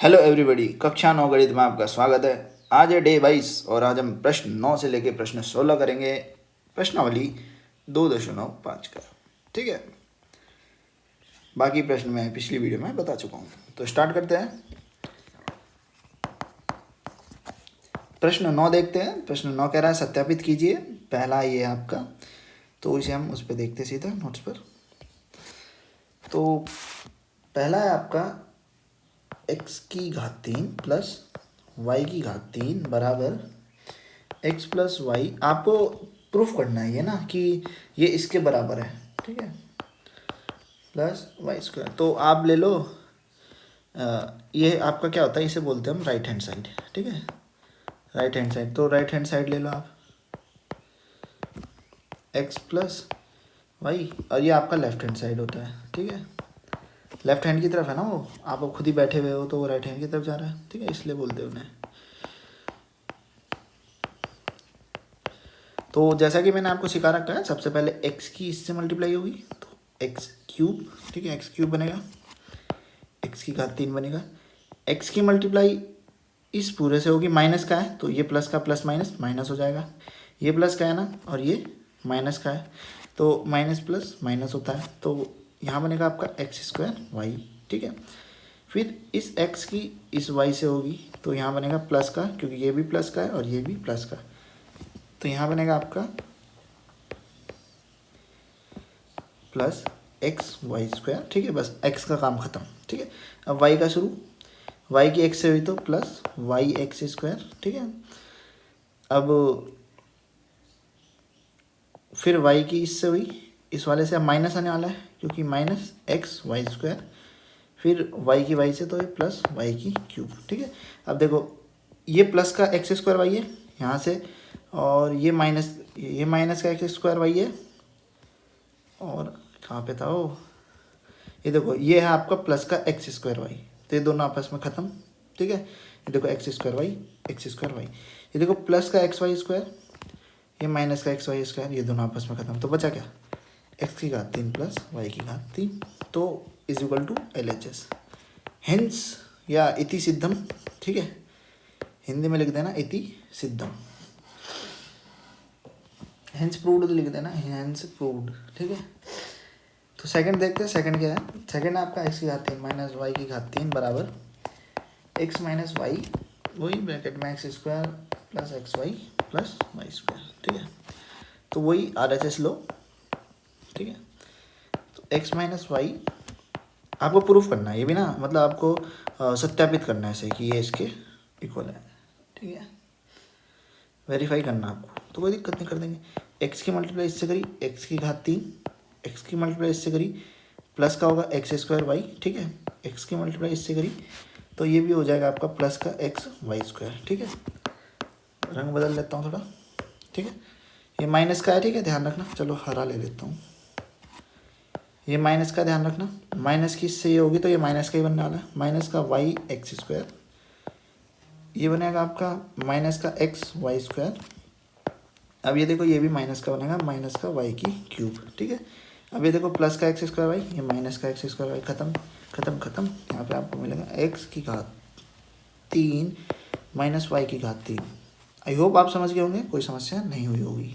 Hello everybody, कक्षा 9 गणित में आपका स्वागत है। आज है डे 22 और आज हम प्रश्न 9 से लेकर प्रश्न 16 करेंगे। प्रश्नावली 2.5 का। ठीक है, बाकी प्रश्न मैं पिछली वीडियो में बता चुका हूँ, तो स्टार्ट करते हैं। प्रश्न 9 देखते हैं। प्रश्न 9 कह रहा है सत्यापित कीजिए। पहला ये है आपका, तो इसे हम उस पर देखते सीधा नोट्स पर। तो पहला है आपका x की घात 3 प्लस y की घात 3 बराबर x प्लस वाई। आपको प्रूफ करना है ये ना कि ये इसके बराबर है। ठीक है, प्लस वाई स्क्वायर। तो आप ले लो, ये आपका क्या होता है, इसे बोलते हैं हम राइट हैंड साइड। ठीक है, राइट हैंड साइड। तो राइट हैंड साइड ले लो आप, x प्लस वाई, और ये आपका लेफ्ट हैंड साइड होता है। ठीक है, लेफ्ट हैंड की तरफ है ना वो, आप खुद ही बैठे हुए हो तो वो राइट हैंड की तरफ जा रहा है। ठीक है, इसलिए बोलते हैं उन्हें। तो जैसा कि मैंने आपको सिखा रखा है, सबसे पहले x की इससे मल्टीप्लाई होगी तो एक्स क्यूब। ठीक है, एक्स क्यूब बनेगा, x की घात 3 बनेगा। x की मल्टीप्लाई इस पूरे से होगी, माइनस का है तो ये प्लस का प्लस माइनस माइनस हो जाएगा। ये प्लस का है ना, और ये माइनस का है तो माइनस प्लस माइनस होता है। तो यहाँ बनेगा आपका एक्स स्क्वायर वाई। ठीक है, फिर इस x की इस y से होगी तो यहाँ बनेगा प्लस का, क्योंकि ये भी प्लस का है और ये भी प्लस का। तो यहाँ बनेगा आपका प्लस एक्स वाई स्क्वायर। ठीक है, बस x का काम खत्म। ठीक है, अब y का शुरू, y की x से हुई तो प्लस वाई एक्स स्क्वायर। ठीक है, अब फिर y की इससे हुई, इस वाले से अब माइनस आने वाला है क्योंकि माइनस एक्स वाई स्क्वायर। फिर y की y से तो ये प्लस वाई की क्यूब। ठीक है, अब देखो ये प्लस का एक्स स्क्वायर वाई है यहाँ से, और ये माइनस का एक्स स्क्वायर वाई है, और कहाँ पे था वो, ये देखो ये है आपका प्लस का एक्स स्क्वायर वाई। तो ये दोनों आपस में ख़त्म। ठीक है, ये देखो एक्स स्क्वायर वाई, ये देखो प्लस का एक्स वाई स्क्वायर, ये माइनस का एक्स वाई स्क्वायर, ये दोनों आपस में ख़त्म। तो बचा क्या, एक्स की घात 3 प्लस वाई की घात 3, तो is equal to LHS। Hence या इति सिद्धम। ठीक है, हिंदी में लिख देना इति सिद्धम, हेंस प्रूव्ड लिख देना, हेंस प्रूव्ड। ठीक है, तो सेकंड देखते हैं। सेकंड क्या है, सेकंड आपका एक्स की घात 3 माइनस वाई की घात 3 बराबर एक्स माइनस वाई, वही ब्रैकेट में x square plus x y plus y square. ठीक है, तो वही RHS लो। ठीक है, तो एक्स माइनस वाई आपको प्रूफ करना है, ये भी ना, मतलब आपको सत्यापित करना है ऐसे कि ये इसके इक्वल है। ठीक है, वेरीफाई करना आपको, तो कोई दिक्कत नहीं, कर देंगे। एक्स की मल्टीप्लाई इससे करी एक्स की घात 3, एक्स की मल्टीप्लाई इससे करी प्लस का होगा एक्स स्क्वायर वाई। ठीक है, एक्स की मल्टीप्लाई इससे करी तो ये भी हो जाएगा आपका प्लस का एक्स वाई स्क्वायर। ठीक है, रंग बदल लेता हूँ थोड़ा। ठीक है, ये माइनस का है। ठीक है, ध्यान रखना, चलो हरा ले लेता हूँ, ये माइनस का ध्यान रखना, माइनस की इससे ये होगी तो ये माइनस का ही बनने वाला है, माइनस का वाई एक्स स्क्वायर, ये बनेगा आपका माइनस का एक्स वाई स्क्वायर। अब ये देखो ये भी माइनस का बनेगा, माइनस का वाई की क्यूब। ठीक है, अब ये देखो प्लस का एक्स स्क्वायर वाई, ये माइनस का एक्स स्क्वायर वाई, खत्म खत्म खत्म। यहाँ पे आपको मिलेगा एक्स की घात 3 माइनस वाई की घात 3। आई होप आप समझ गए होंगे, कोई समस्या नहीं हुई होगी।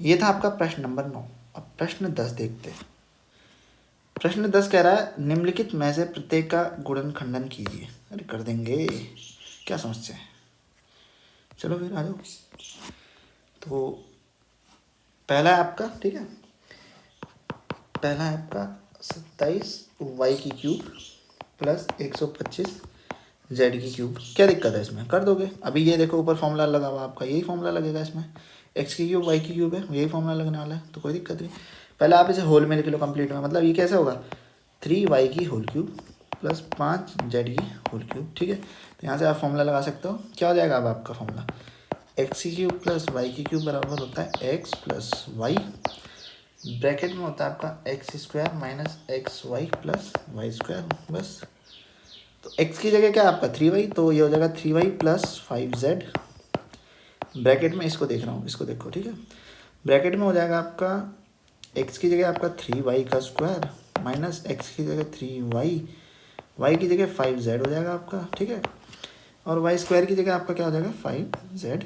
ये था आपका प्रश्न नंबर 9। अब प्रश्न 10 देखते हैं। प्रश्न 10 कह रहा है निम्नलिखित में से प्रत्येक का गुणन खंडन कीजिए। अरे कर देंगे, क्या समस्या है, चलो फिर आ जाओ। तो पहला है आपका, ठीक है, पहला है आपका 27 वाई की क्यूब प्लस 125 जेड की क्यूब। क्या दिक्कत है इसमें, कर दोगे। अभी ये देखो ऊपर फॉर्मूला लगा हुआ आपका, यही फॉर्मूला लगेगा इसमें, एक्स की क्यूब वाई की क्यूब है, यही फॉर्मूला लगने वाला है, तो कोई दिक्कत नहीं। पहले आप इसे होल में लिख लो कंप्लीट में, मतलब ये कैसे होगा 3y की होल क्यूब प्लस 5z की होल क्यूब। ठीक है, तो यहाँ से आप फॉर्मूला लगा सकते हो। क्या हो जाएगा अब आपका फॉर्मूला, एक्स की क्यूब प्लस वाई की क्यूब बराबर होता है एक्स प्लस वाई, ब्रैकेट में होता है आपका x square minus x y plus y square. बस, तो x की जगह क्या है आपका 3y, तो ये हो जाएगा 3y प्लस 5z, ब्रैकेट में इसको देख रहा हूँ, इसको देखो। ठीक है, ब्रैकेट में हो जाएगा आपका x की जगह आपका 3y का स्क्वायर माइनस x की जगह 3y वाई की जगह 5z हो जाएगा आपका, ठीक है। और वाई स्क्वायर की जगह आपका क्या हो जाएगा 5z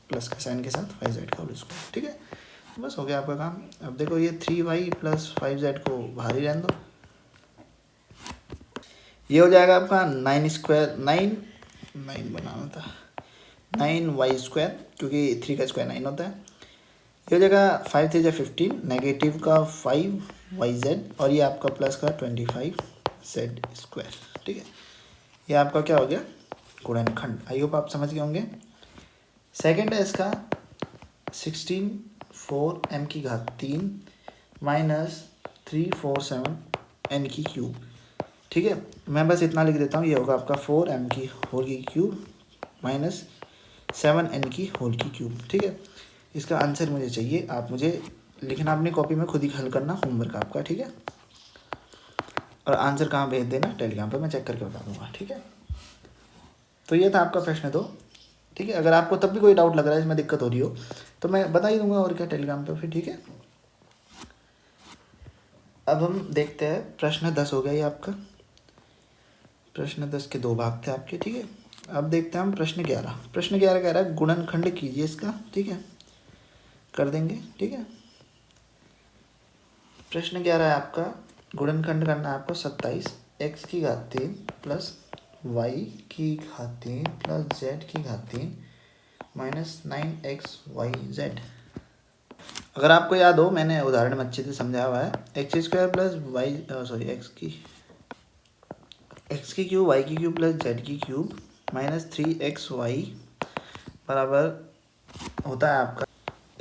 प्लस का साइन के साथ 5z का होल स्क्वायर, ठीक है। बस हो गया आपका काम। अब देखो ये 3y प्लस 5z को बाहर ही रहने दो, ये हो जाएगा आपका 9 बनाना था 9y स्क्वायर, क्योंकि 3 का स्क्वायर 9 होता है। ये हो जाएगा 5 3 15, नेगेटिव का 5yz और ये आपका प्लस का 25z स्क्वायर, ठीक है। ये आपका क्या हो गया गुणनखंड। आई होप आप समझ गए होंगे। सेकंड है इसका 16 4 m की घात 3 माइनस 347 n की क्यूब, ठीक है। मैं बस इतना लिख देता हूँ, ये होगा आपका 4m की होल की क्यूब माइनस 7n की होल की क्यूब, ठीक है। इसका आंसर मुझे चाहिए, आप मुझे लिखना अपनी कॉपी में, खुद ही हल करना, होमवर्क आपका, ठीक है। और आंसर कहाँ भेज देना, टेलीग्राम पे मैं चेक करके बता दूंगा, ठीक है। तो ये था आपका प्रश्न 2, ठीक है। अगर आपको तब भी कोई डाउट लग रहा है, इसमें दिक्कत हो रही हो तो मैं बता ही दूंगा और क्या टेलीग्राम पे फिर, ठीक है। अब हम देखते हैं प्रश्न 10 हो गया ये आपका। प्रश्न 10 के 2 भाग थे आपके, ठीक है। अब देखते हैं हम प्रश्न 11। प्रश्न 11 कह रहा है गुणनखंड कीजिए इसका, ठीक है, कर देंगे, ठीक है। प्रश्न 11 है आपका, गुणनखंड करना है आपको 27 x की घात 3 प्लस y की घात 3 प्लस z की घात 3 माइनस 9xyz। अगर आपको याद हो, मैंने उदाहरण में अच्छे से समझाया हुआ है। X square plus y x की क्यूब वाई की क्यूब प्लस जेड की क्यूब माइनस 3xy बराबर होता है आपका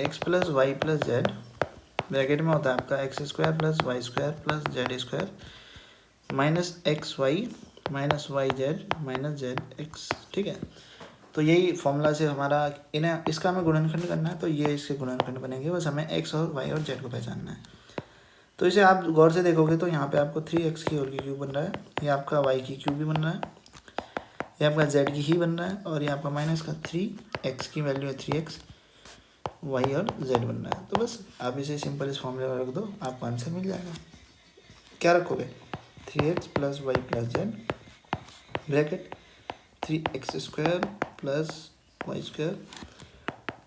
x plus y plus z, bracket में होता है आपका x square plus y square plus z square minus x y minus y z minus z x, ठीक है। तो यही फॉर्मूला से हमारा इन्हें इसका हमें गुणनखंड करना है, तो ये इसके गुणनखंड बनेंगे। बस हमें एक्स और वाई और जेड को पहचानना है। तो इसे आप गौर से देखोगे तो यहाँ पे आपको 3x की होल की क्यूब बन रहा है, ये आपका y की क्यूब भी बन रहा है, ये आपका z की ही बन रहा है, और ये आपका माइनस का 3x की वैल्यू है 3x, y और z बन रहा है। तो बस आप इसे सिंपल इस फॉर्मूले में रख दो, आपको आंसर मिल जाएगा। क्या रखोगे 3x plus y plus z bracket 3x square plus y square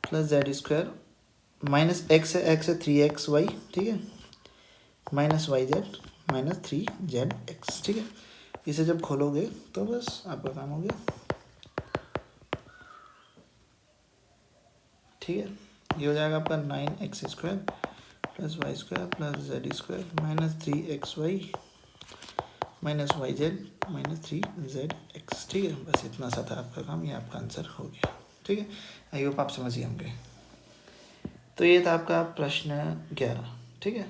plus z square minus x है 3xy, ठीक है, minus y z minus 3zx, ठीक है। इसे जब खोलोगे तो बस आपका काम हो गया, ठीक है। ये हो जाएगा आपका 9x square plus y square plus z square minus 3xy minus y z minus 3zx, ठीक है। बस इतना सा था आपका काम, ये आपका आंसर हो गया, ठीक है। आई होप आप समझ गए होंगे। तो ये था आपका प्रश्न 11, ठीक है।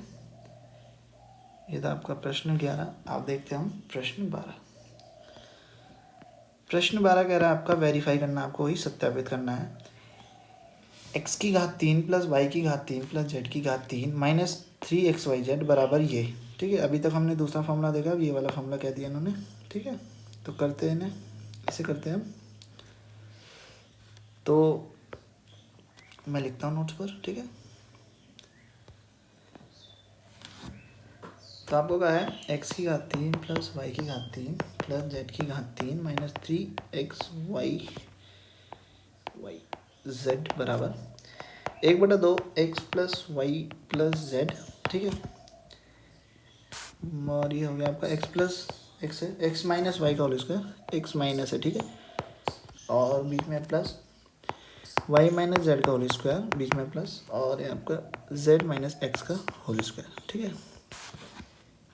ये था आपका प्रश्न 11। आप देखते हैं हम प्रश्न 12। प्रश्न 12 कह रहा है आपका वेरीफाई करना, आपको वही सत्यापित करना है। x की घात 3 प्लस वाई की घात 3 प्लस जेड की घात 3 माइनस 3xyz बराबर ये, ठीक है। अभी तक हमने दूसरा फॉर्मूला देखा, अब ये वाला फॉर्मूला कह दिया इन्होंने, ठीक है। तो करते हैं इन्हें, इसे करते हैं हम। तो मैं लिखता हूँ नोट्स पर, ठीक है। तो आपको क्या है x की घात 3 प्लस वाई की घात 3 प्लस जेड की घात 3 माइनस 3xyz बराबर 1/2 x plus y plus z, ठीक है। और ये हो गया आपका x प्लस एक्स है, x माइनस वाई का होल स्क्वायर, x माइनस है, ठीक है। और बीच में प्लस y माइनस जेड का होल स्क्वायर, बीच में प्लस, और ये आपका z माइनस एक्स का होल स्क्वायर, ठीक है।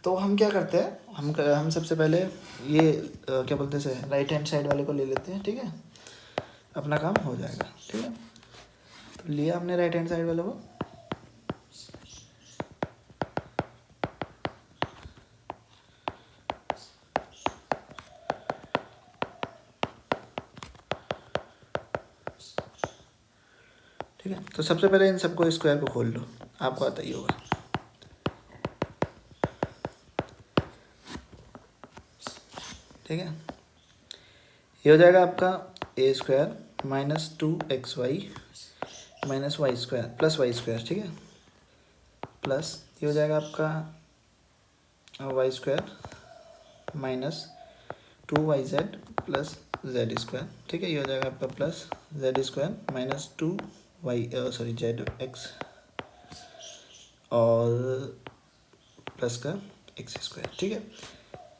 तो हम क्या करते हैं, हम सबसे पहले ये क्या बोलते हैं राइट हैंड साइड वाले को ले लेते हैं, ठीक है। अपना काम हो जाएगा, ठीक है। तो लिया हमने राइट हैंड साइड वाले को, ठीक है। तो सबसे पहले इन सबको स्क्वायर को खोल लो, आपको आता ही होगा, ठीक है। ये हो जाएगा आपका a square minus 2xy minus y square plus y square, ठीक है, प्लस ये हो जाएगा आपका y square minus 2yz plus z square, ठीक है। ये हो जाएगा आपका plus z square minus z x और प्लस का एक्स स्क्वायर, ठीक है।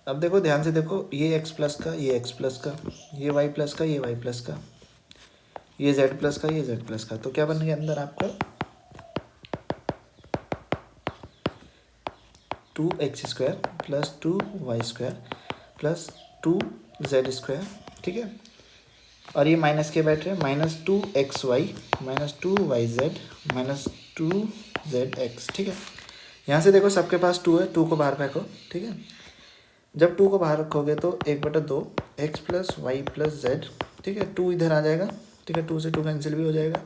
अब देखो ध्यान से देखो, ये एक्स प्लस का, ये एक्स प्लस का, ये वाई प्लस का, ये वाई प्लस का, ये जेड प्लस का, ये जेड प्लस का, तो क्या बन गया अंदर आपका 2x square plus 2y square plus 2z square, ठीक है। और ये माइनस के बैठ रहे हैं, minus 2xy minus 2yz minus 2zx, ठीक है। यहाँ से देखो सबके पास 2 है, 2 को बाहर फेंको, ठीक है। जब 2 को बाहर रखोगे तो 1/2 x plus y plus z, ठीक है। 2 इधर आ जाएगा, ठीक है, 2 से 2 कैंसिल भी हो जाएगा।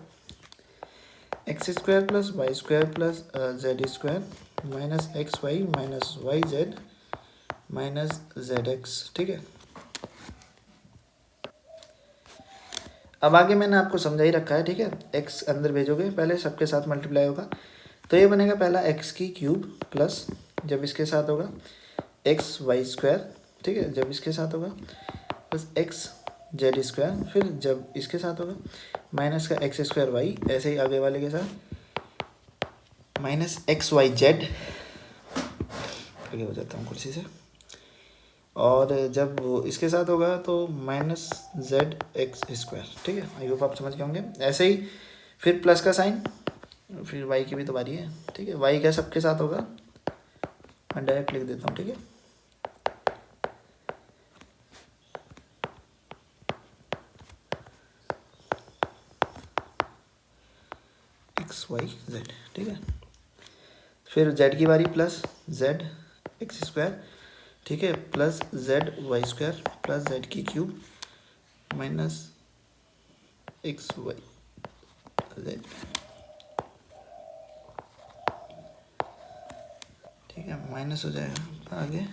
X square plus y square plus z square minus x y minus y z minus z x, ठीक है। अब आगे मैंने आपको समझा ही रखा है, ठीक है। एक्स अंदर भेजोगे, पहले सबके साथ मल्टीप्लाई होगा, तो ये बनेगा पहला एक्स की क्यूब प्लस, जब इसके साथ होगा एक्स वाई स्क्वायर, ठीक है, जब इसके साथ होगा प्लस एक्स जेड स्क्वायर, फिर जब इसके साथ होगा माइनस का एक्स स्क्वायर वाई, ऐसे ही आगे वाले के साथ माइनस एक्स वाई जेड, आगे हो जाता हूँ कुर्सी से, और जब इसके साथ होगा तो माइनस जेड एक्स स्क्वायर, ठीक है। आई होप आप समझ गए होंगे। ऐसे ही फिर प्लस का साइन, फिर वाई की भी तो बारी है, ठीक है। वाई क्या सबके साथ होगा, मैं डायरेक्ट लिख देता हूँ, ठीक है। एक्स वाई जेड, ठीक है। फिर जेड की बारी, प्लस जेड एक्स स्क्वायर, ठीक है, plus z y square plus z की cube minus x y z, ठीक है। माइनस हो जाएगा आगे,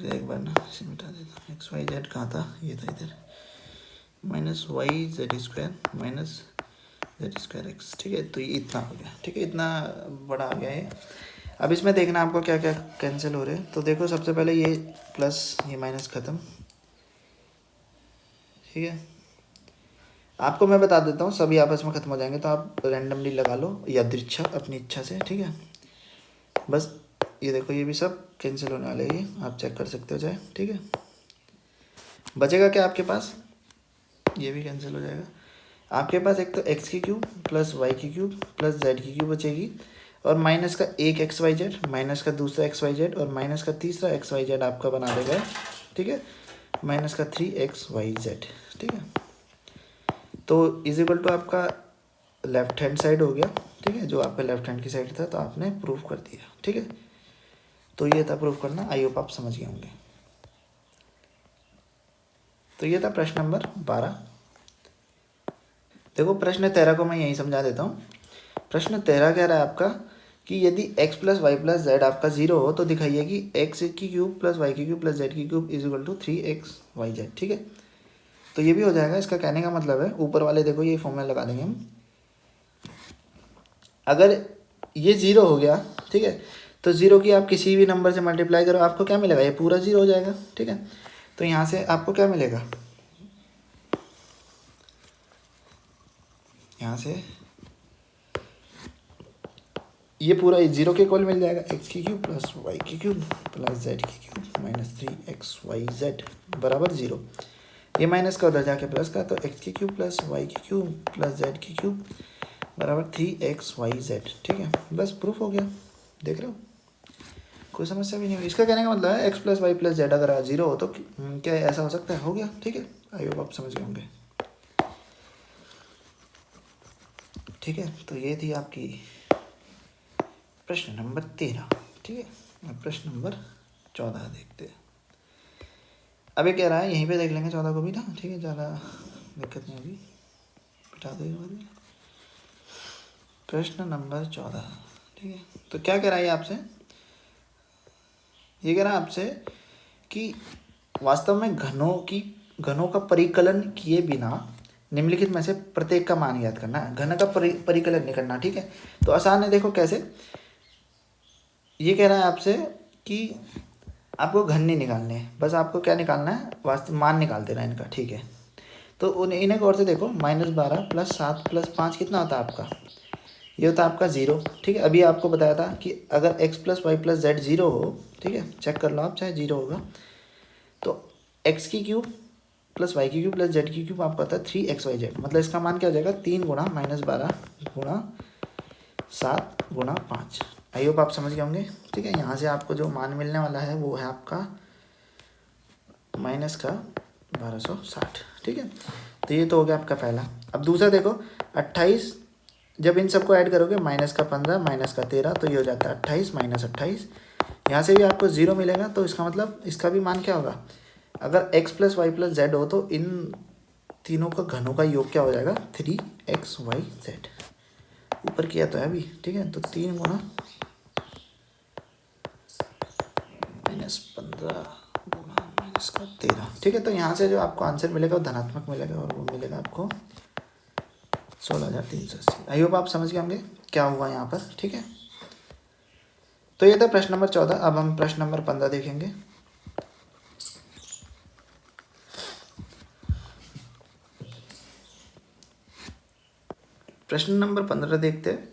एक बार ना इसे मिटा देता हूँ। एक्स वाई जेड कहाँ था, ये था इधर, minus y z square minus z square x, ठीक है। तो ये इतना हो गया, ठीक है, इतना बड़ा आ गया है। अब इसमें देखना आपको क्या क्या कैंसिल हो रहे हैं, तो देखो सबसे पहले ये प्लस ये माइनस ख़त्म, ठीक है। आपको मैं बता देता हूँ, सभी आपस में ख़त्म हो जाएंगे, तो आप रैंडमली लगा लो यादृच्छा अपनी इच्छा से, ठीक है। बस ये देखो, ये भी सब कैंसिल होने वाले हैं, ये आप चेक कर सकते हो चाहे, ठीक है। बचेगा क्या आपके पास, ये भी कैंसिल हो जाएगा। आपके पास एक तो एक्स की क्यूब प्लस वाई की क्यूब प्लस जेड की क्यूब बचेगी, और माइनस का एक एक्स वाई जेड माइनस का दूसरा एक्स वाई जेड और माइनस का तीसरा एक्स वाई जेड आपका बना देगा, ठीक है, माइनस का 3xyz, ठीक है। तो इज इक्वल टू आपका लेफ्ट हैंड साइड हो गया, ठीक है, जो आपका लेफ्ट हैंड की साइड था, तो आपने प्रूफ कर दिया, ठीक है। तो ये था प्रूफ करना, आई होप आप समझ गए होंगे। तो ये था प्रश्न नंबर 12। देखो प्रश्न 13 को मैं यही समझा देता हूँ। प्रश्न 13 कह रहा है आपका कि यदि x plus y plus z आपका 0 हो तो दिखाइए कि x की क्यूब प्लस वाई की क्यूब प्लस जेड की cube is equal to 3xyz, ठीक है। तो ये भी हो जाएगा, इसका कहने का मतलब है ऊपर वाले देखो ये फॉर्मूला लगा देंगे हम। अगर ये 0 हो गया, ठीक है, तो 0 की आप किसी भी नंबर से मल्टीप्लाई करो, आपको क्या मिलेगा, ये पूरा 0 हो जाएगा, ठीक है। तो यहाँ से आपको क्या मिलेगा, यहाँ से ये पूरा 0 के इक्वल मिल जाएगा, एक्स की क्यूब प्लस वाई की क्यूब प्लस जेड की क्यूब माइनस 3xyz बराबर 0। ये माइनस का उधर जाके प्लस का, तो एक्स की क्यूब प्लस वाई की क्यूब प्लस जेड की क्यूब बराबर 3xyz, ठीक है। बस प्रूफ हो गया, देख रहे हो, कोई समस्या भी नहीं हुई। इसका कहने का मतलब है x plus y plus z अगर 0 हो तो क्या ऐसा हो सकता है, हो गया, ठीक है। आई होप आप समझ गए होंगे, ठीक है। तो ये थी आपकी प्रश्न नंबर 13, ठीक है। अब प्रश्न नंबर 14 देखते हैं। अब ये कह रहा है, यहीं पे देख लेंगे 14 को भी ना, ठीक है, ज़्यादा दिक्कत नहीं होगी, बिठा दो एक बार। प्रश्न नंबर 14, ठीक है। तो क्या कह रहा है आपसे, ये कह रहा है आपसे कि वास्तव में घनों का परिकलन किए बिना निम्नलिखित में से प्रत्येक का मान याद करना है, घन का परिकलन नहीं करना, ठीक है। तो आसान है, देखो कैसे। ये कह रहा है आपसे कि आपको घन नहीं निकालने हैं, बस आपको क्या निकालना है, वास्तविक मान निकाल देना है इनका, ठीक है। तो इन्हें गौर से देखो, -12 + 7 + 5 कितना होता है आपका, ये होता है आपका 0, ठीक है। अभी आपको बताया था कि अगर x + y + z 0 हो, ठीक है, चेक कर लो आप, चाहे 0 होगा, तो x³ + y³ + z³ आपका होता है 3xyz, मतलब इसका मान क्या हो जाएगा, 3 × -12 × 7 × 5। आई होप आप समझ गए होंगे, ठीक है। यहाँ से आपको जो मान मिलने वाला है वो है आपका -1260, ठीक है। तो ये तो हो गया आपका पहला। अब दूसरा देखो, 28, जब इन सबको ऐड करोगे, -15 -13, तो ये हो जाता है 28 - 28। यहाँ से भी आपको 0 मिलेगा, तो इसका मतलब इसका भी मान क्या होगा, अगर x + y + z हो तो इन तीनों का घनों का योग क्या हो जाएगा, 3xyz। ऊपर किया तो है अभी, ठीक है। तो 3 × -15 × -13, ठीक है। तो यहाँ से जो आपको आंसर मिलेगा वो धनात्मक मिलेगा, और वो मिलेगा आपको 16,380। आई होप आप समझ गए होंगे क्या हुआ यहाँ पर, ठीक है। तो ये था प्रश्न नंबर 14। अब हम प्रश्न नंबर 15 देखेंगे। प्रश्न नंबर 15 देखते हैं।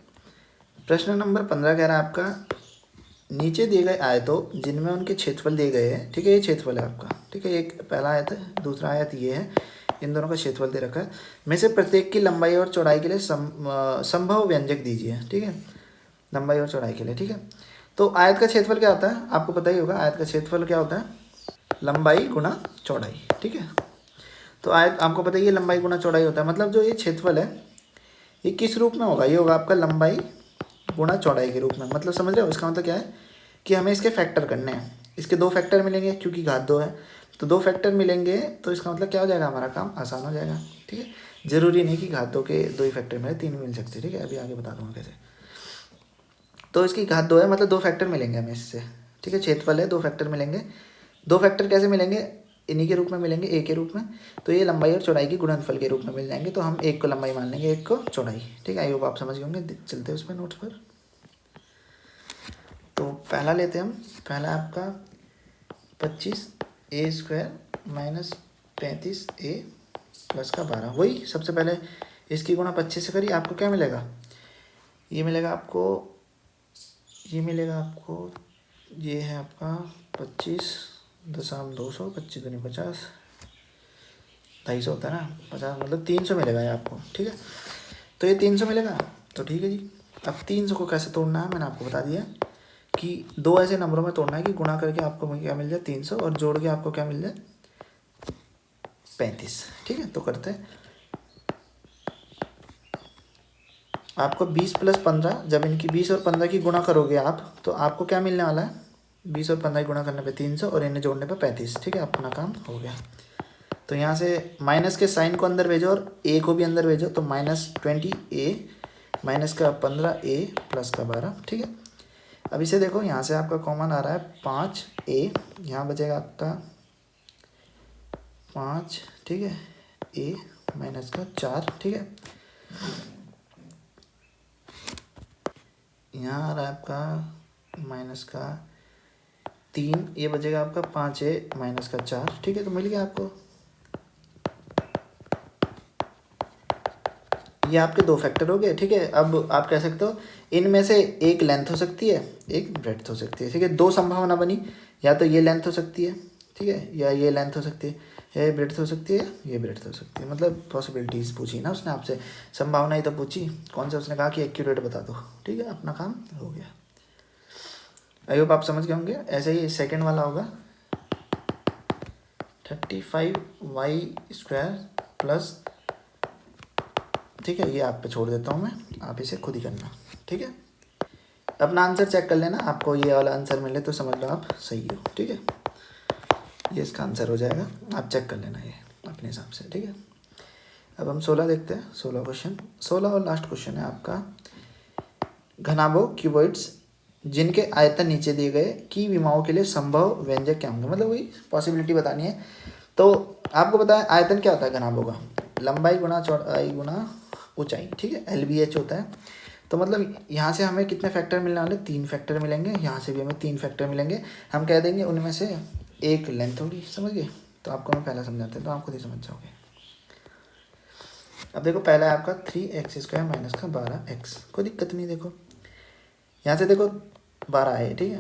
प्रश्न नंबर 15 कह रहा है आपका, नीचे दिए गए आयतों जिनमें उनके क्षेत्रफल दिए गए हैं, ठीक है, ये क्षेत्रफल है आपका, ठीक है। एक पहला आयत है, दूसरा आयत ये है, इन दोनों का क्षेत्रफल दे रखा है, में से प्रत्येक की लंबाई और चौड़ाई के लिए संभव व्यंजक दीजिए, ठीक है, लंबाई और चौड़ाई के लिए, ठीक है। तो आयत का क्षेत्रफल क्या होता है, आपको पता ही होगा, आयत का क्षेत्रफल क्या होता है, लंबाई गुणा चौड़ाई, ठीक है। तो आयत आपको पता ही है लंबाई गुणा चौड़ाई होता है, मतलब जो ये क्षेत्रफल है ये किस रूप में होगा, ये होगा आपका लंबाई गुणा चौड़ाई के रूप में। मतलब समझ रहे हो, इसका मतलब क्या है कि हमें इसके फैक्टर करने हैं, इसके 2 फैक्टर मिलेंगे, क्योंकि घात 2 है, तो 2 फैक्टर मिलेंगे, तो इसका मतलब क्या हो जाएगा, हमारा काम आसान हो जाएगा, ठीक है। ज़रूरी नहीं कि घात 2 के 2 ही फैक्टर मिले, 3 मिल सकते, ठीक है, अभी आगे बता दूँगा कैसे। तो इसकी घात 2 है, मतलब 2 फैक्टर मिलेंगे हमें इससे, ठीक है। क्षेत्रफल है, 2 फैक्टर मिलेंगे, 2 फैक्टर कैसे मिलेंगे, इन्हीं के रूप में मिलेंगे, ए के रूप में। तो ये लंबाई और चौड़ाई की गुणनफल के रूप में मिल जाएंगे, तो हम एक को लंबाई मान लेंगे, एक को चौड़ाई, ठीक है। आई होप आप समझ गए होंगे। चलते हैं उसमें नोट्स पर। तो पहला लेते हैं हम, पहला आपका 25a² - 35a + का 12, वही सबसे पहले इसकी गुणा 25 से करिए, आपको क्या मिलेगा, ये मिलेगा आपको, ये है आपका 25.200, 25 दूनी 50, 250 होता है ना, 50 मतलब 300 मिलेगा ये आपको, ठीक है। तो ये 300 मिलेगा, तो ठीक है जी। अब 300 को कैसे तोड़ना है, मैंने आपको बता दिया कि 2 ऐसे नंबरों में तोड़ना है कि गुणा करके आपको क्या मिल जाए 300, और जोड़ के आपको क्या मिल जाए 35, ठीक है। तो करते हैं, आपको 20 + 15, जब इनकी 20 और 15 की गुणा करोगे आप, तो आपको क्या मिलने वाला है, 20 और 15 की गुणा करने पे 300, और इन्हें जोड़ने पे 35, ठीक है। अपना काम हो गया। तो यहाँ से माइनस के साइन को अंदर भेजो और ए को भी अंदर भेजो, तो -20a -15a + का 12, ठीक है। अब इसे देखो, यहाँ से आपका कॉमन आ रहा है 5a, यहाँ बचेगा आपका 5, ठीक है, a - का 4, ठीक है। यहाँ आ रहा है आपका माइनस का 3, ये बचेगा आपका 5a - का 4, ठीक है। तो मिल गया आपको, ये आपके 2 फैक्टर हो गए, ठीक है। अब आप कह सकते हो इनमें से एक लेंथ हो सकती है, एक ब्रेड्थ हो सकती है, ठीक है। 2 संभावना बनी, या तो ये लेंथ हो सकती है, ठीक है, या ये लेंथ हो सकती है, या ये ब्रेड्थ हो सकती है, ये ब्रेड्थ हो सकती है, मतलब पॉसिबिलिटीज़ पूछी ना उसने आपसे, संभावना ही तो पूछी, कौन सा उसने कहा कि एक्यूरेट बता दो, ठीक है। अपना काम हो गया। आई होप आप समझ गए होंगे। ऐसे ही सेकेंड वाला होगा 35y² +, ठीक है, ये आप पे छोड़ देता हूँ मैं, आप इसे खुद ही करना, ठीक है। अपना आंसर चेक कर लेना, आपको ये वाला आंसर मिले तो समझ लो आप सही हो, ठीक है। ये इसका आंसर हो जाएगा, आप चेक कर लेना ये अपने हिसाब से, ठीक है। अब हम 16 देखते हैं, 16 क्वेश्चन, 16 और लास्ट क्वेश्चन है आपका, घनाभों क्यूबॉइड्स जिनके आयतन नीचे दिए गए की विमाओं के लिए संभव व्यंजक क्या होंगे, मतलब वही पॉसिबिलिटी बतानी है। तो आपको पता है आयतन क्या होता है घनाभों का, लंबाई गुणा चौड़ाई गुणा ऊंचाई, ठीक है, LBH होता है। तो मतलब यहाँ से हमें कितने फैक्टर मिलने वाले, 3 फैक्टर मिलेंगे, यहाँ से भी हमें 3 फैक्टर मिलेंगे। हम कह देंगे उनमें से एक लेंथ होगी, समझ गए। तो आपको मैं पहला समझाते हैं तो आप खुद ही समझ जाओगे। अब देखो पहला है आपका 3x² माइनस का 12x, कोई दिक्कत नहीं। देखो यहाँ से देखो 12 है, ठीक है।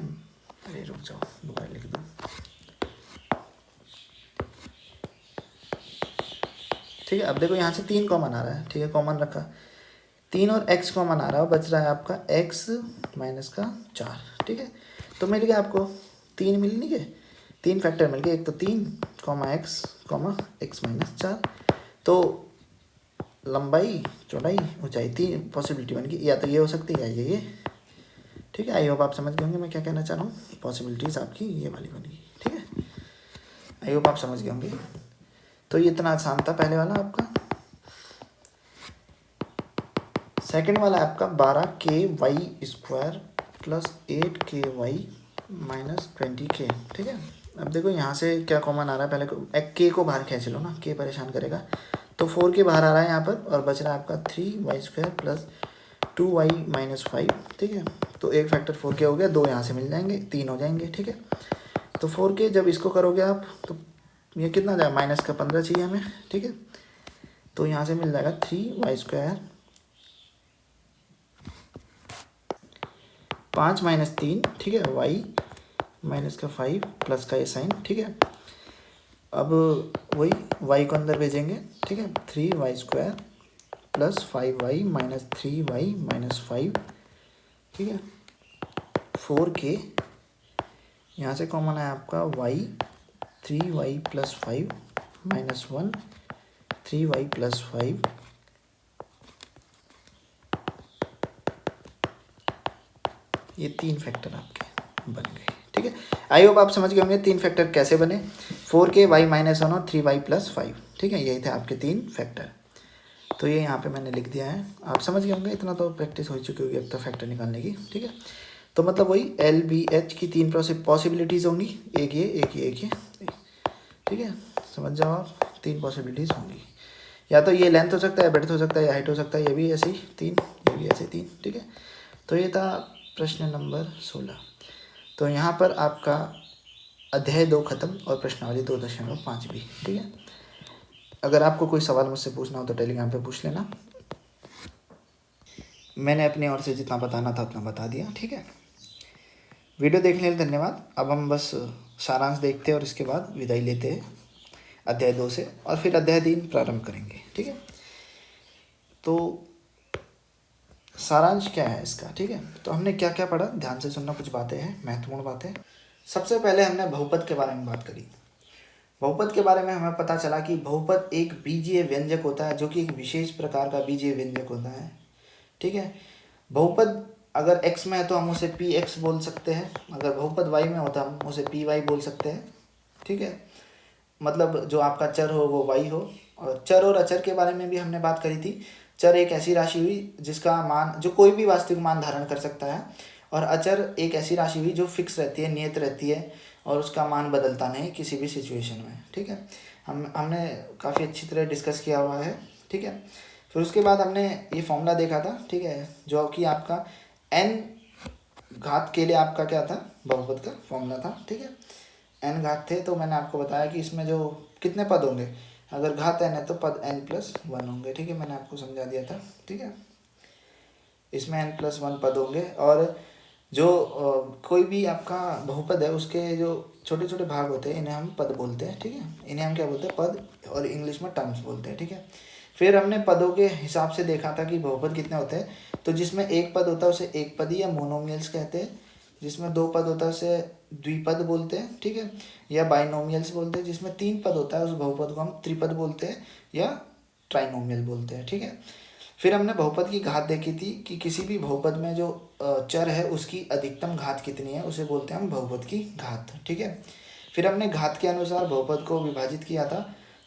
अरे रुक जाओ, दोबारा लिख दो, ठीक है। अब देखो यहाँ से 3 कॉमन आ रहा है, ठीक है, कॉमन रखा, 3 और x कॉमन आ रहा है, बच रहा है आपका x माइनस का 4, ठीक है। तो मिल गया आपको 3 मिल नहीं गए, 3 फैक्टर मिल गए, एक तो 3 x माइनस 4। तो लंबाई चौड़ाई ऊंचाई 3 पॉसिबिलिटी बन गई, या तो ये हो सकती है या ये, ठीक है। आई होप आप समझ गए होंगे मैं क्या कहना चाह रहा हूँ। पॉसिबिलिटीज़ आपकी ये वाली बनेगी, ठीक है। आई होप आप समझ गए होंगे। तो ये इतना आसान था पहले वाला आपका। सेकंड वाला आपका 12KY² plus 8KY minus 20K, ठीक है। अब देखो यहाँ से क्या कॉमन आ रहा है, पहले K को बाहर खींच लो ना, K परेशान करेगा। तो 4K बाहर आ रहा है यहाँ पर, और बच रहा है आपका 3y² प्लस 2y माइनस 5, ठीक है। तो एक फैक्टर 4K हो गया, 2 यहाँ से मिल जाएंगे, 3 हो जाएंगे, ठीक है। तो 4K जब इसको करोगे आप तो ये कितना जाएगा, माइनस का 15 चाहिए हमें, ठीक है। तो यहाँ से मिल जाएगा 3y², 5 माइनस 3, ठीक है, y माइनस का 5 प्लस का ये साइन, ठीक है। अब वही y को अंदर भेजेंगे, ठीक है, 3y² plus 5y minus 3y minus 5, ठीक है। 4K यहाँ से कॉमन है आपका y, 3y plus 5 minus 1, 3y plus 5, ये 3 फैक्टर आपके बन गए, ठीक है। आई होप आप समझ गए होंगे 3 फैक्टर कैसे बने, 4K y माइनस 1 और 3y प्लस 5, ठीक है। यही थे आपके 3 फैक्टर। तो ये यहाँ पे मैंने लिख दिया है, आप समझ गए होंगे, इतना तो प्रैक्टिस हो चुकी होगी अब तक फैक्टर निकालने की, ठीक है। तो मतलब वही LBH की 3 पॉसिबिलिटीज़ होंगी, एक ये, एक ये, एक ये, ठीक है। समझ जाओ आप, 3 पॉसिबिलिटीज़ होंगी, या तो ये लेंथ हो सकता है, ब्रेड्थ हो सकता है, या हाइट हो सकता है, ये भी ऐसे ही 3, ये भी ऐसे 3, ठीक है। तो ये था प्रश्न नंबर 16। तो यहाँ पर आपका अध्याय 2 खत्म और प्रश्नावली 2.5 भी, ठीक है। अगर आपको कोई सवाल मुझसे पूछना हो तो टेलीग्राम पे पूछ लेना, मैंने अपनी ओर से जितना बताना था उतना बता दिया, ठीक है। वीडियो देखने के लिए धन्यवाद। अब हम बस सारांश देखते हैं और इसके बाद विदाई लेते हैं अध्याय 2 से, और फिर अध्याय 3 प्रारंभ करेंगे, ठीक है। तो सारांश क्या है इसका, ठीक है। तो हमने क्या क्या पढ़ा, ध्यान से सुनना, कुछ बातें हैं, महत्वपूर्ण बातें। सबसे पहले हमने बहुपद के बारे में बात करी। बहुपद के बारे में हमें पता चला कि बहुपद एक बीजीय व्यंजक होता है, जो कि एक विशेष प्रकार का बीजीय व्यंजक होता है, ठीक है। बहुपद अगर x में है तो हम उसे px बोल सकते हैं, अगर बहुपद y में होता हम उसे py बोल सकते हैं, ठीक है। मतलब जो आपका चर हो वो y हो। और चर और अचर के बारे में भी हमने बात करी थी। चर एक ऐसी राशि हुई जिसका मान, जो कोई भी वास्तविक मान धारण कर सकता है, और अचर एक ऐसी राशि हुई जो फिक्स रहती है, नियत रहती है, और उसका मान बदलता नहीं किसी भी सिचुएशन में, ठीक है। हमने काफ़ी अच्छी तरह डिस्कस किया हुआ है, ठीक है। फिर उसके बाद हमने ये फॉर्मूला देखा था, ठीक है, जो कि आपका n घात के लिए आपका क्या था, बहुपद का फॉर्मूला था, ठीक है। n घात थे तो मैंने आपको बताया कि इसमें जो कितने पद होंगे, अगर घात n है तो पद n+1 होंगे, ठीक है, मैंने आपको समझा दिया था, ठीक है। इसमें n+1 पद होंगे, और जो कोई भी आपका बहुपद है उसके जो छोटे छोटे भाग होते हैं इन्हें हम पद बोलते हैं, ठीक है। इन्हें हम क्या बोलते हैं, पद, और इंग्लिश में टर्म्स बोलते हैं, ठीक है। फिर हमने पदों के हिसाब से देखा था कि बहुपद कितने होते हैं। तो जिसमें एक पद होता है उसे एक पदी या मोनोमियल्स कहते हैं, जिसमें 2 पद होता है उसे द्विपद बोलते हैं, ठीक है, या बाइनोमियल्स बोलते हैं। जिसमें 3 पद होता है उस बहुपद को हम त्रिपद बोलते हैं या ट्राइनोमियल बोलते हैं, ठीक है। फिर हमने बहुपद की घात देखी थी कि किसी भी बहुपद में जो चर है उसकी अधिकतम घात कितनी है, उसे बोलते हैं हम बहुपद की घात, ठीक है। फिर हमने घात के अनुसार बहुपद को विभाजित किया था।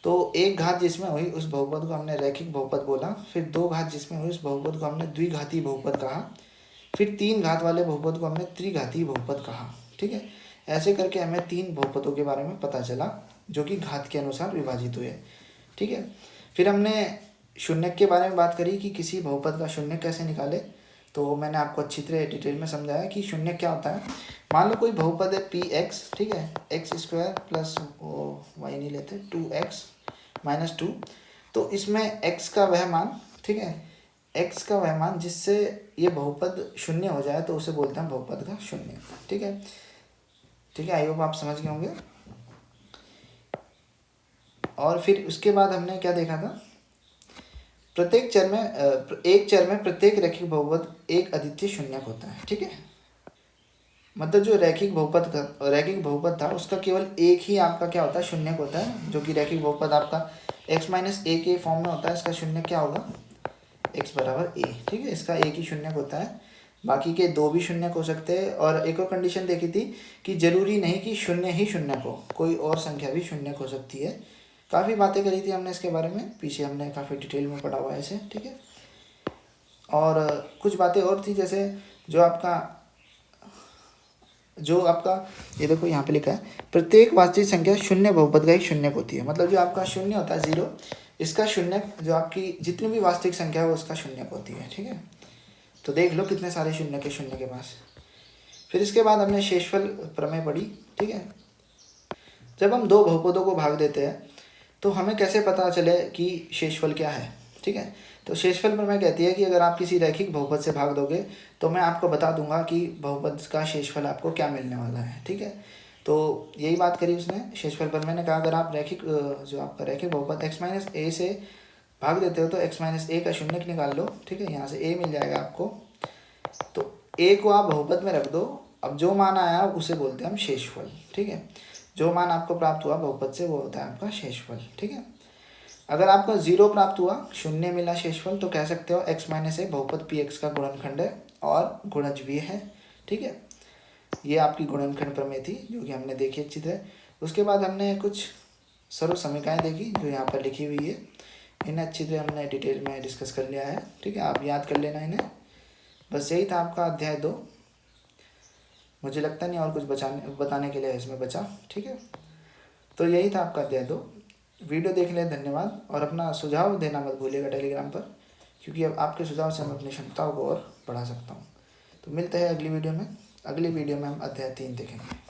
तो एक घात जिसमें हुई उस बहुपद को हमने रैखिक बहुपद बोला। फिर 2 घात जिसमें हुई उस बहुपद को हमने द्विघाती बहुपद कहा। फिर 3 घात वाले बहुपद को हमने त्रिघाती बहुपद कहा, ठीक है। ऐसे करके हमें 3 बहुपदों के बारे में पता चला जो कि घात के अनुसार विभाजित हुए, ठीक है। फिर हमने शून्य के बारे में बात करी कि किसी बहुपद का शून्य कैसे निकाले। तो मैंने आपको अच्छी तरह डिटेल में समझाया कि शून्य क्या होता है। मान लो कोई बहुपद है पी एक्स, ठीक है, एक्स स्क्वायर प्लस वाई नहीं लेते 2x माइनस 2, तो इसमें x का वह मान, ठीक है, x का वह मान जिससे ये बहुपद शून्य हो जाए तो उसे बोलते हैं बहुपद का शून्य। ठीक है, ठीक है, आई होप आप समझ गए होंगे। और फिर उसके बाद हमने क्या देखा था, प्रत्येक चर में एक चर में प्रत्येक रैखिक बहुपद एक अद्वितीय शून्यक होता है। ठीक है, मतलब जो रैखिक बहुपद था उसका केवल एक ही आपका क्या होता है, शून्यक होता है, जो कि रैखिक बहुपद आपका x माइनस ए के फॉर्म में होता है। इसका शून्य क्या होगा, x बराबर a। ठीक है, इसका एक ही शून्यक होता है, बाकी के दो भी शून्यक हो सकते हैं। और एक और कंडीशन देखी थी कि जरूरी नहीं कि शून्य ही शून्यक हो, कोई और संख्या भी शून्यक हो सकती है। काफ़ी बातें करी थी हमने इसके बारे में, पीछे हमने काफ़ी डिटेल में पढ़ा हुआ है इसे। ठीक है, और कुछ बातें और थी, जैसे जो आपका ये देखो यहाँ पे लिखा है, प्रत्येक वास्तविक संख्या शून्य बहुपद का एक शून्यक होती है। मतलब जो आपका शून्य होता है 0, इसका शून्यक जो आपकी जितनी भी वास्तविक संख्या है वो उसका शून्यक होती है। ठीक है, तो देख लो कितने सारे शून्य के शून्य के पास। फिर इसके बाद हमने शेषफल प्रमेय पढ़ी। ठीक है, जब हम दो बहुपदों को भाग देते हैं तो हमें कैसे पता चले कि शेषफल क्या है। ठीक है, तो शेषफल प्रमेय कहती है कि अगर आप किसी रैखिक बहुपद से भाग दोगे तो मैं आपको बता दूंगा कि बहुपद का शेषफल आपको क्या मिलने वाला है। ठीक है, तो यही बात करी उसने, शेषफल प्रमेय ने कहा अगर आप जो आपका रैखिक बहुपद x माइनस ए से भाग देते हो तो x माइनस ए का शून्यक निकाल लो। ठीक है, यहाँ से a मिल जाएगा आपको, तो a को आप बहुपद में रख दो। अब जो मान आया उसे बोलते हैं हम शेषफल। ठीक है, जो मान आपको प्राप्त हुआ बहुपद से वो होता है आपका शेषफल। ठीक है, अगर आपको 0 प्राप्त हुआ, शून्य मिला शेषफल, तो कह सकते हो x माइनस ए बहुपद पी एक्स का गुणनखंड है और गुणज भी है। ठीक है, ये आपकी गुणनखंड प्रमेय थी जो कि हमने देखी अच्छी तरह। उसके बाद हमने कुछ सर्व समीकरणाएं देखी जो यहाँ पर लिखी हुई है, इन्हें अच्छी तरह हमने डिटेल में डिस्कस कर लिया है। ठीक है, आप याद कर लेना इन्हें। बस यही था आपका अध्याय 2। मुझे लगता नहीं और कुछ बताने के लिए इसमें बचा। ठीक है, तो यही था आपका अध्याय 2। वीडियो देखने के लिए धन्यवाद, और अपना सुझाव देना मत भूलिएगा टेलीग्राम पर, क्योंकि अब आपके सुझाव से मैं अपनी क्षमताओं को और बढ़ा सकता हूँ। तो मिलते हैं अगली वीडियो में। अगली वीडियो में हम अध्याय 3 देखेंगे।